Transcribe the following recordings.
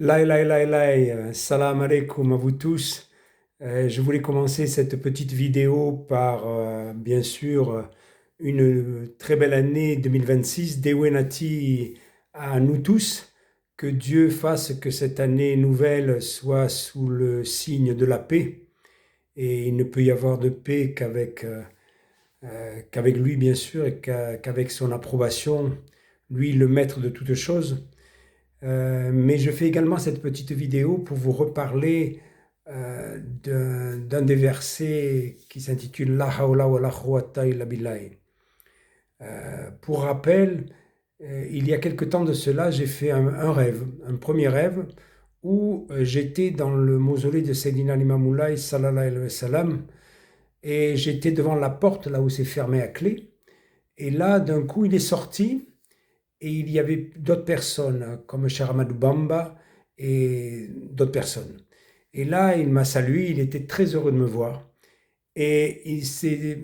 Salam alaikum à vous tous. Je voulais commencer cette petite vidéo par, bien sûr, une très belle année 2026, Dewenati à nous tous. Que Dieu fasse que cette année nouvelle soit sous le signe de la paix. Et il ne peut y avoir de paix qu'avec lui, bien sûr, et qu'avec son approbation, lui, le maître de toutes choses. Mais je fais également cette petite vidéo pour vous reparler d'un des versets qui s'intitule La hawla wa la quwwata illa billahi. Pour rappel, il y a quelque temps de cela, j'ai fait un rêve, un premier rêve, où j'étais dans le mausolée de Sayyidina Imam Moulay sallallahu alayhi wa sallam, et j'étais devant la porte, là où c'est fermé à clé, et là, d'un coup, il est sorti, et il y avait d'autres personnes, comme Cheikh Ahmadou Bamba et d'autres personnes. Et là, il m'a salué, il était très heureux de me voir. Et il s'est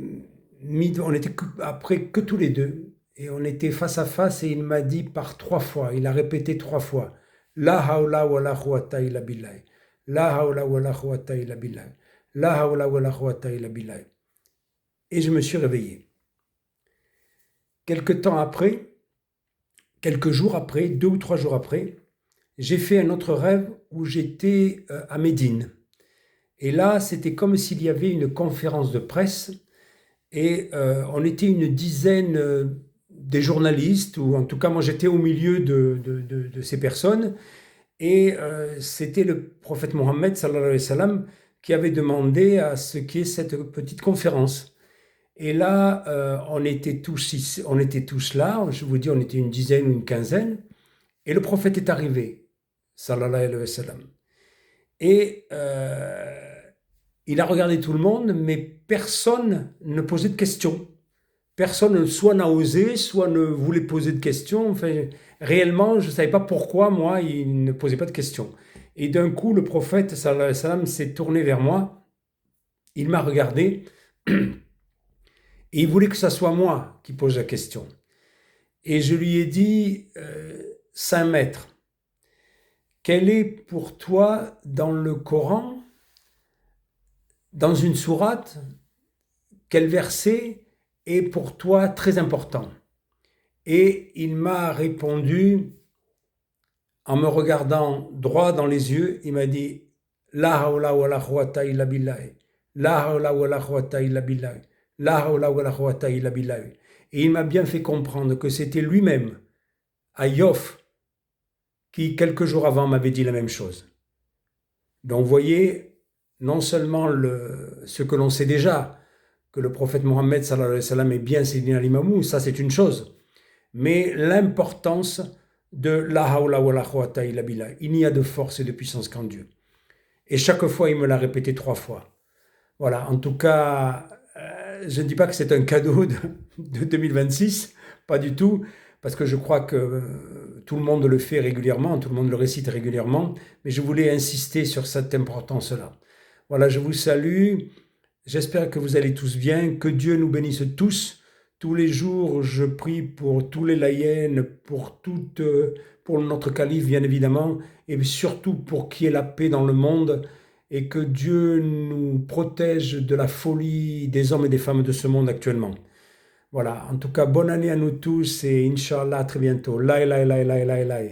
mis, on était après que tous les deux, et on était face à face, et il m'a dit par 3 fois, il a répété 3 fois, La hawla wa la quwwata illa billahi, La hawla wa la quwwata illa billahi, La hawla wa la quwwata illa billahi. Et je me suis réveillé. Quelque temps après, quelques jours après, 2 ou 3 jours après, j'ai fait un autre rêve où j'étais à Médine. Et là, c'était comme s'il y avait une conférence de presse et on était une dizaine des journalistes, ou en tout cas moi j'étais au milieu de ces personnes, et c'était le prophète Mohammed sallallahu alayhi wa sallam qui avait demandé à ce qu'il y ait cette petite conférence. Et là, on était tous là, je vous dis, on était une dizaine ou une quinzaine, et le prophète est arrivé, sallallahu alayhi wa sallam. Et il a regardé tout le monde, mais personne ne posait de questions. Personne soit n'a osé, soit ne voulait poser de questions. Enfin, réellement, je ne savais pas pourquoi, moi, il ne posait pas de questions. Et d'un coup, le prophète, sallallahu alayhi wa sallam, s'est tourné vers moi. Il m'a regardé et il voulait que ce soit moi qui pose la question. Et je lui ai dit, Saint Maître, quel est pour toi dans le Coran, dans une sourate, quel verset est pour toi très important? Et il m'a répondu, en me regardant droit dans les yeux, il m'a dit La hawla wa la quwwata illa billahi, La hawla wa la quwwata illa billahi, La hawla wa la quwwata illa billahi. Et il m'a bien fait comprendre que c'était lui-même, Ayof, qui quelques jours avant m'avait dit la même chose. Donc vous voyez, non seulement ce que l'on sait déjà, que le prophète Mohammed sallallahu alayhi wa sallam est bien Sayyidina l'Imamou, ça c'est une chose, mais l'importance de la hawla wa la quwwata illa billah. Il n'y a de force et de puissance qu'en Dieu. Et chaque fois, il me l'a répété 3 fois. Voilà, en tout cas, je ne dis pas que c'est un cadeau de 2026, pas du tout, parce que je crois que tout le monde le fait régulièrement, tout le monde le récite régulièrement, mais je voulais insister sur cette importance-là. Voilà, je vous salue, j'espère que vous allez tous bien, que Dieu nous bénisse tous. Tous les jours, je prie pour tous les laïens, pour notre calife, bien évidemment, et surtout pour qu'il y ait la paix dans le monde, et que Dieu nous protège de la folie des hommes et des femmes de ce monde actuellement. Voilà, en tout cas, bonne année à nous tous, et Inch'Allah, à très bientôt. La ilaha illallah, la ilaha illallah.